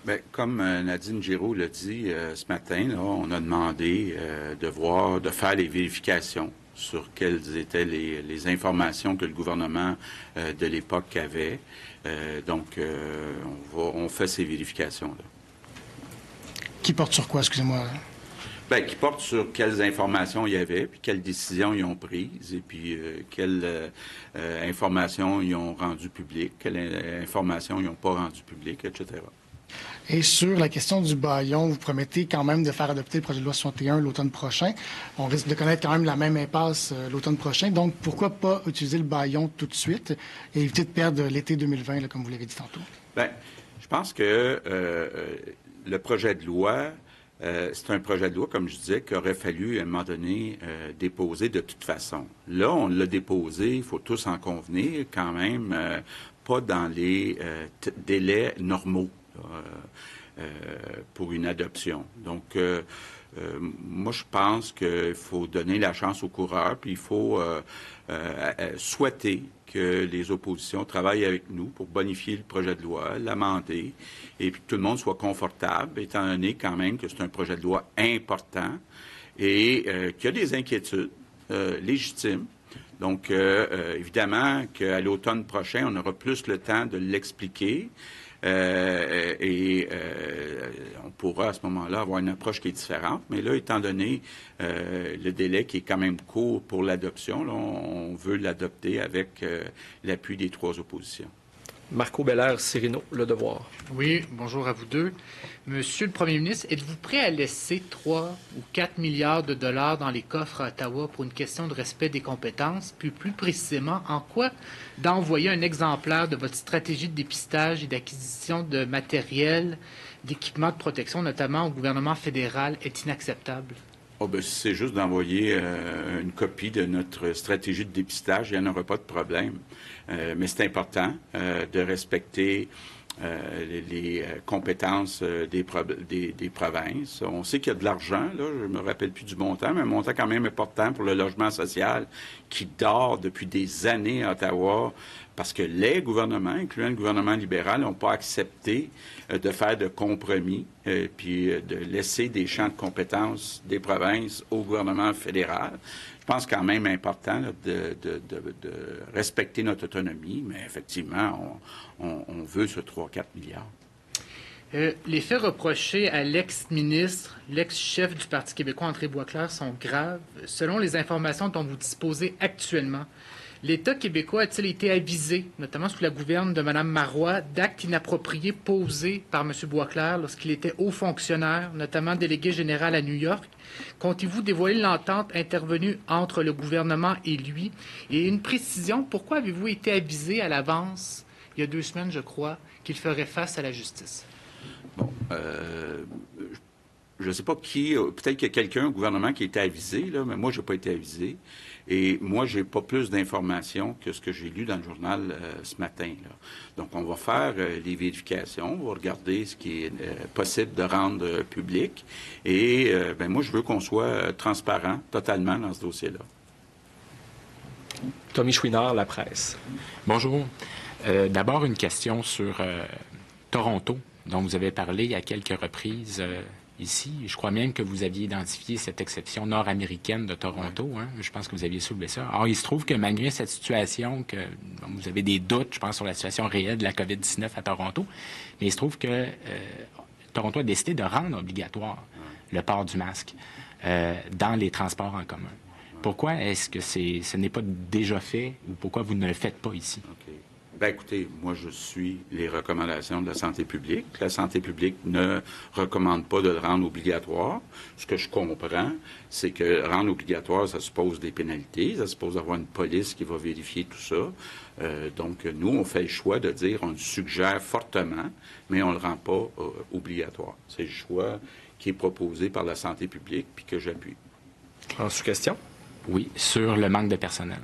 Bien, comme Nadine Giraud l'a dit ce matin, là, on a demandé de faire les vérifications sur quelles étaient les informations que le gouvernement de l'époque avait. Donc, on fait ces vérifications-là. Qui porte sur quoi, excusez-moi? Bien, qui porte sur quelles informations il y avait, puis quelles décisions ils ont prises, et puis quelles informations ils ont rendues publiques, quelles informations ils n'ont pas rendues publiques, etc. Et sur la question du bâillon, vous promettez quand même de faire adopter le projet de loi 61 l'automne prochain. On risque de connaître quand même la même impasse l'automne prochain. Donc, pourquoi pas utiliser le bâillon tout de suite et éviter de perdre l'été 2020, là, comme vous l'avez dit tantôt? Bien, je pense que le projet de loi, c'est un projet de loi, comme je disais, qu'il aurait fallu, à un moment donné, déposer de toute façon. Là, on l'a déposé, il faut tous en convenir, quand même, pas dans les délais normaux. Pour une adoption. Donc, moi, je pense qu'il faut donner la chance aux coureurs, puis il faut souhaiter que les oppositions travaillent avec nous pour bonifier le projet de loi, l'amender, et puis que tout le monde soit confortable, étant donné quand même que c'est un projet de loi important et qu'il y a des inquiétudes légitimes. Donc, évidemment qu'à l'automne prochain, on aura plus le temps de l'expliquer. On pourra à ce moment-là avoir une approche qui est différente. Mais là, étant donné le délai qui est quand même court pour l'adoption, là, on veut l'adopter avec l'appui des trois oppositions. Marco Belair-Cirino, Le Devoir. Oui, bonjour à vous deux. Monsieur le Premier ministre, êtes-vous prêt à laisser 3 ou 4 milliards de dollars dans les coffres à Ottawa pour une question de respect des compétences? Puis plus précisément, en quoi d'envoyer un exemplaire de votre stratégie de dépistage et d'acquisition de matériel, d'équipements de protection, notamment au gouvernement fédéral, est inacceptable? Oh, ben, si c'est juste d'envoyer une copie de notre stratégie de dépistage, il n'y en aura pas de problème. Mais c'est important de respecter les compétences des provinces. On sait qu'il y a de l'argent, là, je ne me rappelle plus du montant, mais un montant quand même important pour le logement social qui dort depuis des années à Ottawa parce que les gouvernements, incluant le gouvernement libéral, n'ont pas accepté de faire de compromis puis de laisser des champs de compétences des provinces au gouvernement fédéral. Je pense quand même important là, de respecter notre autonomie, mais effectivement, on veut ce 3-4 milliards. Les faits reprochés à l'ex-ministre, l'ex-chef du Parti québécois, André Boisclair, sont graves. Selon les informations dont vous disposez actuellement, l'État québécois a-t-il été avisé, notamment sous la gouverne de Mme Marois, d'actes inappropriés posés par M. Boisclair lorsqu'il était haut fonctionnaire, notamment délégué général à New York? Comptez-vous dévoiler l'entente intervenue entre le gouvernement et lui? Et une précision, pourquoi avez-vous été avisé à l'avance, il y a 2 semaines, je crois, qu'il ferait face à la justice? Bon, je ne sais pas qui, peut-être qu'il y a quelqu'un au gouvernement qui a été avisé, là, mais moi, je n'ai pas été avisé. Et moi, je n'ai pas plus d'informations que ce que j'ai lu dans le journal ce matin, là. Donc, on va faire les vérifications, on va regarder ce qui est possible de rendre public. Et moi, je veux qu'on soit transparent totalement dans ce dossier-là. Tommy Chouinard, La Presse. Bonjour. D'abord, une question sur Toronto, dont vous avez parlé à quelques reprises ici. Je crois même que vous aviez identifié cette exception nord-américaine de Toronto. Hein? Je pense que vous aviez soulevé ça. Alors, il se trouve que malgré cette situation, que vous avez des doutes, je pense, sur la situation réelle de la COVID-19 à Toronto, mais il se trouve que Toronto a décidé de rendre obligatoire le port du masque dans les transports en commun. Pourquoi est-ce que ce n'est pas déjà fait ou pourquoi vous ne le faites pas ici? Okay. Bien, écoutez, moi, je suis les recommandations de la santé publique. La santé publique ne recommande pas de le rendre obligatoire. Ce que je comprends, c'est que rendre obligatoire, ça suppose des pénalités, ça suppose avoir une police qui va vérifier tout ça. Donc, nous, on fait le choix de dire, on le suggère fortement, mais on ne le rend pas obligatoire. C'est le choix qui est proposé par la santé publique, puis que j'appuie. En sous-question? Oui, sur le manque de personnel.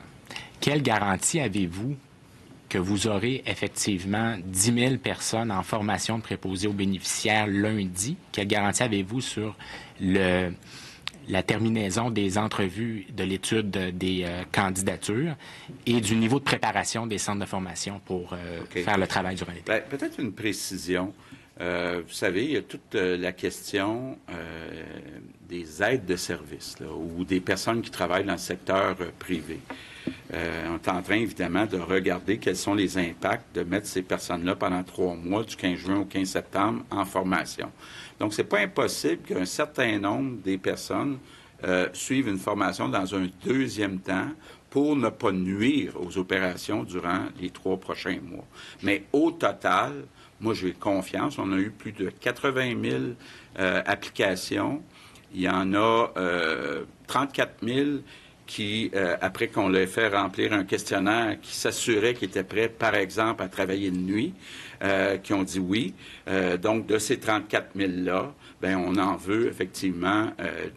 Quelle garantie avez-vous que vous aurez effectivement 10 000 personnes en formation de préposés aux bénéficiaires lundi? Quelle garantie avez-vous sur la terminaison des entrevues de l'étude des candidatures et du niveau de préparation des centres de formation pour faire le travail durant l'été? Peut-être une précision. Vous savez, il y a toute la question des aides de service là, ou des personnes qui travaillent dans le secteur privé. On est en train, évidemment, de regarder quels sont les impacts de mettre ces personnes-là pendant 3 mois, du 15 juin au 15 septembre, en formation. Donc, c'est pas impossible qu'un certain nombre des personnes suivent une formation dans un deuxième temps pour ne pas nuire aux opérations durant les 3 prochains mois. Mais au total, moi, j'ai confiance. On a eu plus de 80 000 applications. Il y en a 34 000 qui, après qu'on leur ait fait remplir un questionnaire, qui s'assuraient qu'ils étaient prêts, par exemple, à travailler de nuit, qui ont dit oui. Donc, de ces 34 000-là, bien, on en veut effectivement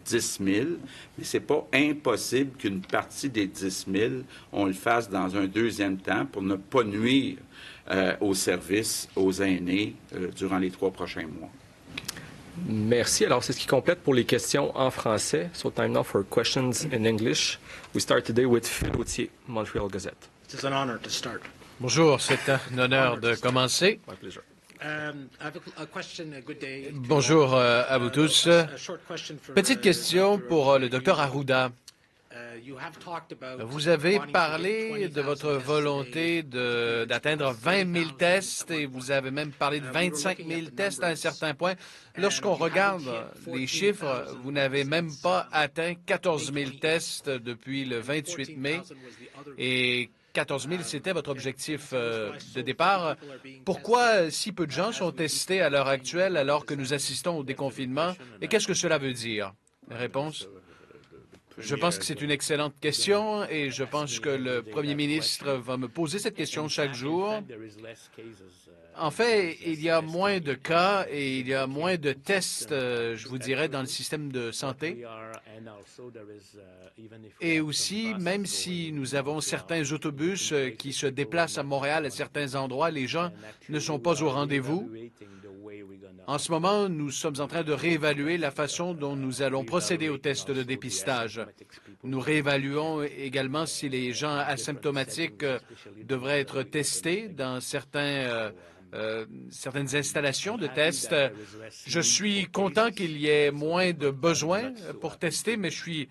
10 000, mais c'est pas impossible qu'une partie des 10 000, on le fasse dans un deuxième temps pour ne pas nuire aux services, aux aînés, durant les 3 prochains mois. Merci. Alors, c'est ce qui complète pour les questions en français. So, time now for questions in English. We start today with Phil Gauthier, Montreal Gazette. It's an honor to start. Bonjour, c'est un honneur de commencer. My pleasure. Bonjour à vous tous. Petite question pour le Dr Arruda. Vous avez parlé de votre volonté d'atteindre 20 000 tests et vous avez même parlé de 25 000 tests à un certain point. Lorsqu'on regarde les chiffres, vous n'avez même pas atteint 14 000 tests depuis le 28 mai et 14 000, c'était votre objectif de départ. Pourquoi si peu de gens sont testés à l'heure actuelle alors que nous assistons au déconfinement et qu'est-ce que cela veut dire? Réponse? Je pense que c'est une excellente question et je pense que le premier ministre va me poser cette question chaque jour. En fait, il y a moins de cas et il y a moins de tests, je vous dirais, dans le système de santé. Et aussi, même si nous avons certains autobus qui se déplacent à Montréal à certains endroits, les gens ne sont pas au rendez-vous. En ce moment, nous sommes en train de réévaluer la façon dont nous allons procéder aux tests de dépistage. Nous réévaluons également si les gens asymptomatiques devraient être testés dans certains certaines installations de tests. Je suis content qu'il y ait moins de besoins pour tester, mais je suis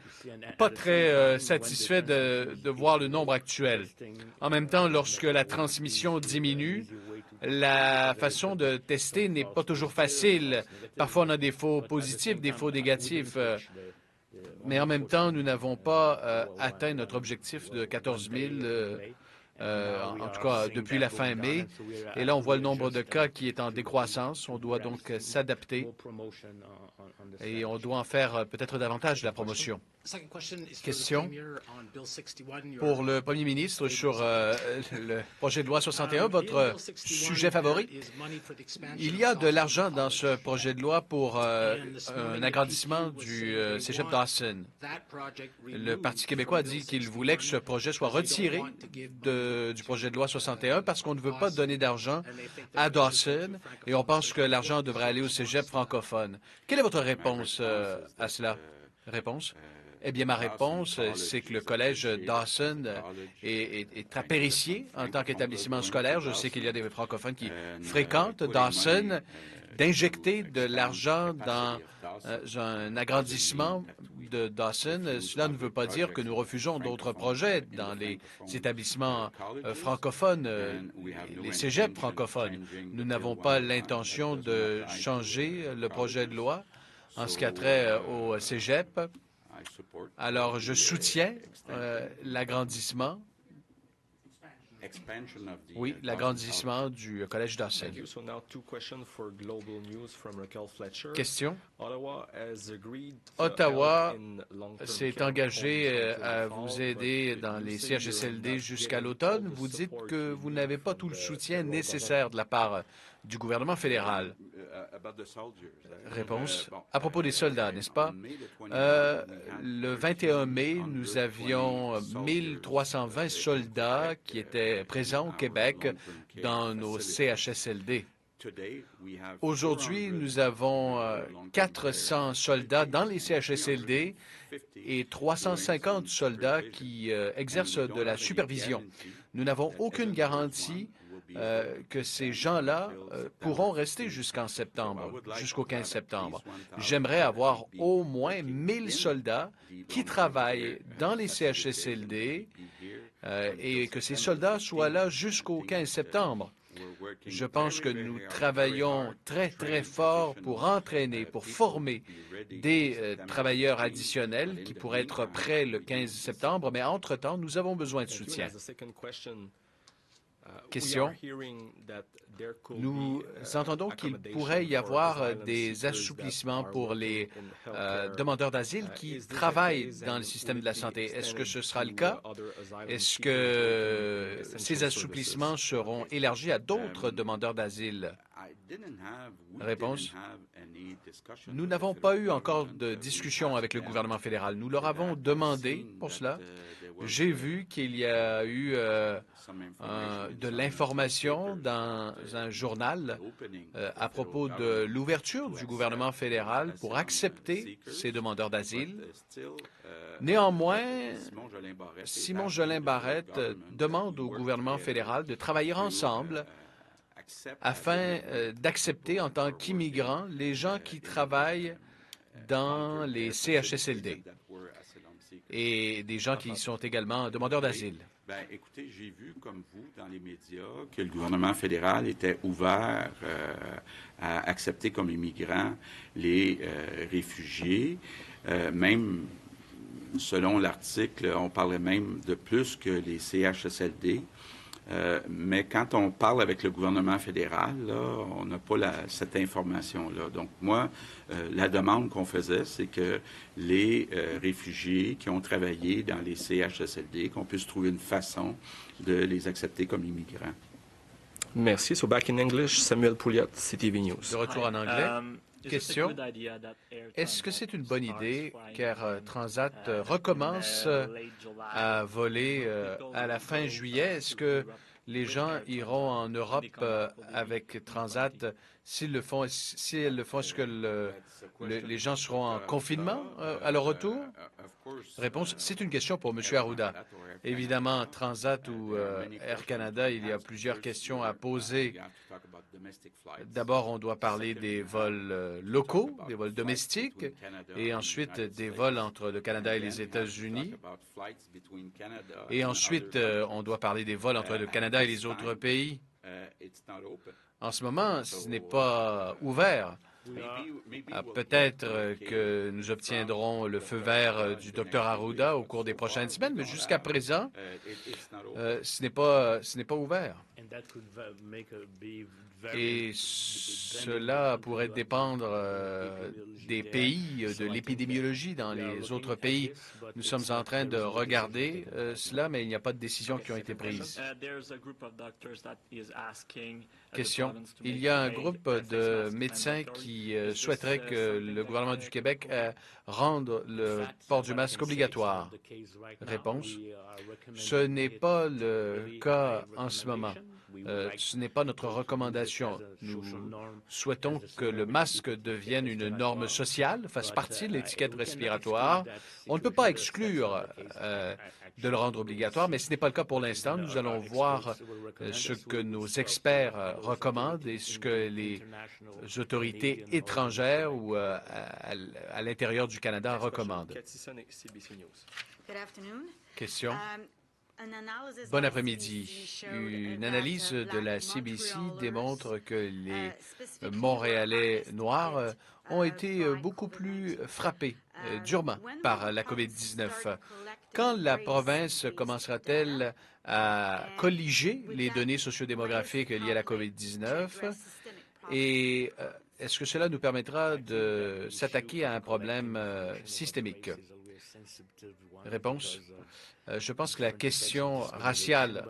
pas très satisfait de voir le nombre actuel. En même temps, lorsque la transmission diminue, la façon de tester n'est pas toujours facile. Parfois, on a des faux positifs, des faux négatifs. Mais en même temps, nous n'avons pas atteint notre objectif de 14 000, en tout cas depuis la fin mai. Et là, on voit le nombre de cas qui est en décroissance. On doit donc s'adapter et on doit en faire peut-être davantage de la promotion. Question pour le Premier ministre sur le projet de loi 61, votre sujet favori. Il y a de l'argent dans ce projet de loi pour un agrandissement du cégep Dawson. Le Parti québécois a dit qu'il voulait que ce projet soit retiré du projet de loi 61 parce qu'on ne veut pas donner d'argent à Dawson et on pense que l'argent devrait aller au cégep francophone. Quelle est votre réponse à cela? Réponse? Eh bien, ma réponse, c'est que le collège Dawson est très péricier en tant qu'établissement scolaire. Je sais qu'il y a des francophones qui fréquentent Dawson. D'injecter de l'argent dans un agrandissement de Dawson, cela ne veut pas dire que nous refusons d'autres projets dans les établissements francophones, les cégeps francophones. Nous n'avons pas l'intention de changer le projet de loi en ce qui a trait au cégep. Alors, je soutiens l'agrandissement. Oui, l'agrandissement du collège Dawson. Question. Ottawa s'est engagé à vous aider dans les CHSLD jusqu'à l'automne. Vous dites que vous n'avez pas tout le soutien nécessaire de la part du gouvernement fédéral. Réponse. À propos des soldats, n'est-ce pas? Le 21 mai, nous avions 1320 soldats qui étaient présents au Québec dans nos CHSLD. Aujourd'hui, nous avons 400 soldats dans les CHSLD et 350 soldats qui exercent de la supervision. Nous n'avons aucune garantie que ces gens-là pourront rester jusqu'au 15 septembre. J'aimerais avoir au moins 1000 soldats qui travaillent dans les CHSLD et que ces soldats soient là jusqu'au 15 septembre. Je pense que nous travaillons très, très fort pour entraîner, pour former des travailleurs additionnels qui pourraient être prêts le 15 septembre, mais entre-temps, nous avons besoin de soutien. Question. Nous entendons qu'il pourrait y avoir des assouplissements pour les demandeurs d'asile qui travaillent dans le système de la santé. Est-ce que ce sera le cas? Est-ce que ces assouplissements seront élargis à d'autres demandeurs d'asile? Réponse. Nous n'avons pas eu encore de discussion avec le gouvernement fédéral. Nous leur avons demandé pour cela. J'ai vu qu'il y a eu de l'information dans un journal à propos de l'ouverture du gouvernement fédéral pour accepter ces demandeurs d'asile. Néanmoins, Simon Jolin Barrette demande au gouvernement fédéral de travailler ensemble afin d'accepter en tant qu'immigrants les gens qui travaillent dans les CHSLD et des gens qui sont également demandeurs d'asile. Bien, écoutez, j'ai vu, comme vous, dans les médias, que le gouvernement fédéral était ouvert à accepter comme immigrants les réfugiés. Même, selon l'article, on parlait même de plus que les CHSLD. Mais quand on parle avec le gouvernement fédéral, là, on n'a pas cette information-là. Donc, moi, la demande qu'on faisait, c'est que les réfugiés qui ont travaillé dans les CHSLD, qu'on puisse trouver une façon de les accepter comme immigrants. Merci. So back in English, Samuel Pouliot, CTV News. De retour en anglais. Question. Est-ce que c'est une bonne idée qu'Air Transat recommence à voler à la fin juillet? Est-ce que les gens iront en Europe avec Transat? S'ils le font, est-ce que les gens seront en confinement à leur retour? Réponse, c'est une question pour M. Arruda. Évidemment, Transat ou Air Canada, il y a plusieurs questions à poser D'abord, on doit parler des vols locaux, des vols domestiques, et ensuite des vols entre le Canada et les États-Unis. Et ensuite, on doit parler des vols entre le Canada et les autres pays. En ce moment, ce n'est pas ouvert. Peut-être que nous obtiendrons le feu vert du Dr Arruda au cours des prochaines semaines, mais jusqu'à présent, ce n'est pas ouvert. Et cela pourrait dépendre des pays, de l'épidémiologie dans les autres pays. Nous sommes en train de regarder cela, mais il n'y a pas de décisions qui ont été prises. Question. Il y a un groupe de médecins qui souhaiterait que le gouvernement du Québec rende le port du masque obligatoire. Réponse. Ce n'est pas le cas en ce moment. Ce n'est pas notre recommandation. Nous souhaitons que le masque devienne une norme sociale, fasse partie de l'étiquette respiratoire. On ne peut pas exclure de le rendre obligatoire, mais ce n'est pas le cas pour l'instant. Nous allons voir ce que nos experts recommandent et ce que les autorités étrangères ou à l'intérieur du Canada recommandent. Question. Bon après-midi. Une analyse de la CBC démontre que les Montréalais noirs ont été beaucoup plus frappés durement par la COVID-19. Quand la province commencera-t-elle à colliger les données sociodémographiques liées à la COVID-19 et est-ce que cela nous permettra de s'attaquer à un problème systémique? Réponse. Je pense que la question raciale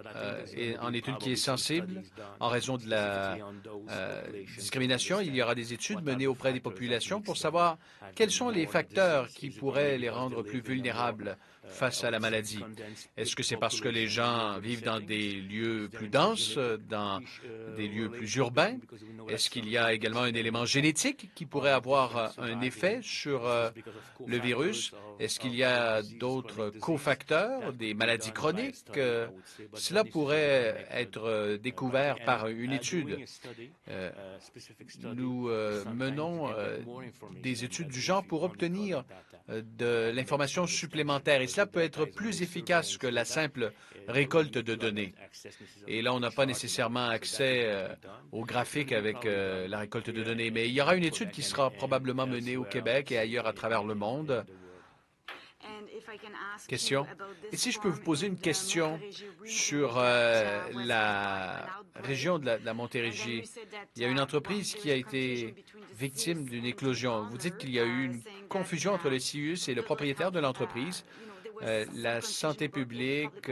en est une qui est sensible en raison de la discrimination. Il y aura des études menées auprès des populations pour savoir quels sont les facteurs qui pourraient les rendre plus vulnérables face à la maladie. Est-ce que c'est parce que les gens vivent dans des lieux plus denses, dans des lieux plus urbains? Est-ce qu'il y a également un élément génétique qui pourrait avoir un effet sur le virus? Est-ce qu'il y a d'autres cofacteurs, des maladies chroniques? Cela pourrait être découvert par une étude. Nous menons des études du genre pour obtenir de l'information supplémentaire et cela peut être plus efficace que la simple récolte de données. Et là, on n'a pas nécessairement accès aux graphiques avec la récolte de données, mais il y aura une étude qui sera probablement menée au Québec et ailleurs à travers le monde. Question. Et si je peux vous poser une question sur la région de la Montérégie. Il y a une entreprise qui a été victime d'une éclosion. Vous dites qu'il y a eu une confusion entre le CIUS et le propriétaire de l'entreprise. La santé publique,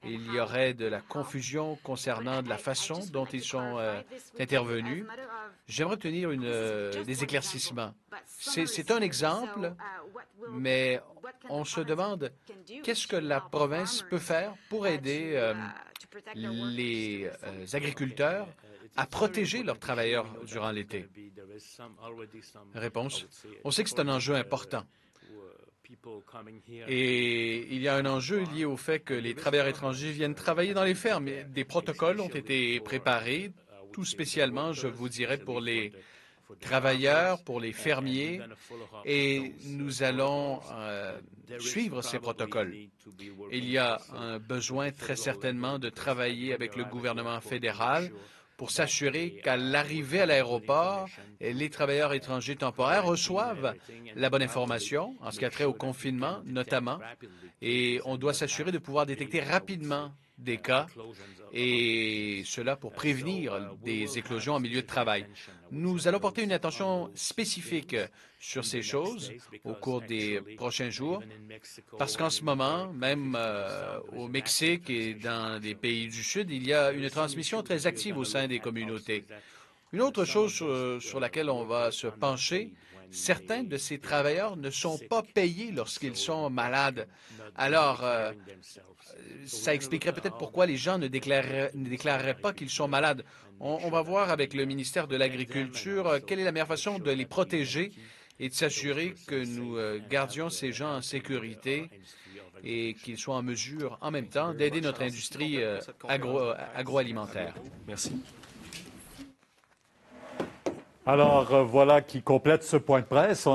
il y aurait de la confusion concernant de la façon dont ils sont intervenus. J'aimerais obtenir des éclaircissements. C'est un exemple, mais on se demande qu'est-ce que la province peut faire pour aider les agriculteurs à protéger leurs travailleurs durant l'été. Réponse. On sait que c'est un enjeu important. Et il y a un enjeu lié au fait que les travailleurs étrangers viennent travailler dans les fermes. Des protocoles ont été préparés, tout spécialement, je vous dirais, pour les travailleurs, pour les fermiers, et nous allons suivre ces protocoles. Il y a un besoin très certainement de travailler avec le gouvernement fédéral pour s'assurer qu'à l'arrivée à l'aéroport, les travailleurs étrangers temporaires reçoivent la bonne information en ce qui a trait au confinement, notamment, et on doit s'assurer de pouvoir détecter rapidement des cas, et cela pour prévenir des éclosions en milieu de travail. Nous allons porter une attention spécifique sur ces choses au cours des prochains jours, parce qu'en ce moment, même au Mexique et dans les pays du Sud, il y a une transmission très active au sein des communautés. Une autre chose sur laquelle on va se pencher, certains de ces travailleurs ne sont pas payés lorsqu'ils sont malades. Alors, ça expliquerait peut-être pourquoi les gens ne déclareraient pas qu'ils sont malades. On va voir avec le ministère de l'Agriculture quelle est la meilleure façon de les protéger et de s'assurer que nous gardions ces gens en sécurité et qu'ils soient en mesure, en même temps, d'aider notre industrie agroalimentaire. Merci. Alors, voilà qui complète ce point de presse.